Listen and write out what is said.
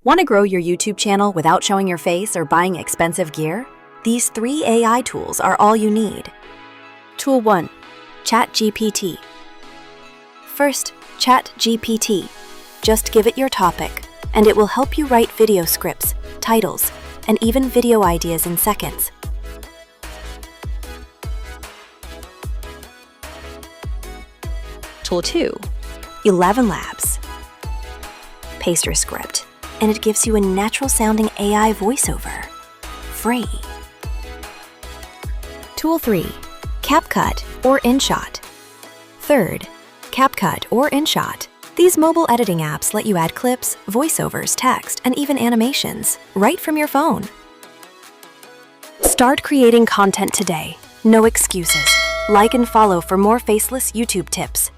Want to grow your YouTube channel without showing your face or buying expensive gear? These 3 AI tools are all you need. Tool 1. ChatGPT. First, ChatGPT. Just give it your topic, and it will help you write video scripts, titles, and even video ideas in seconds. Tool 2. ElevenLabs. Paste your script, and it gives you a natural-sounding AI voiceover. Free. Tool 3. CapCut or InShot. Third, CapCut or InShot. These mobile editing apps let you add clips, voiceovers, text, and even animations right from your phone. Start creating content today. No excuses. Like and follow for more Faceless YouTube tips.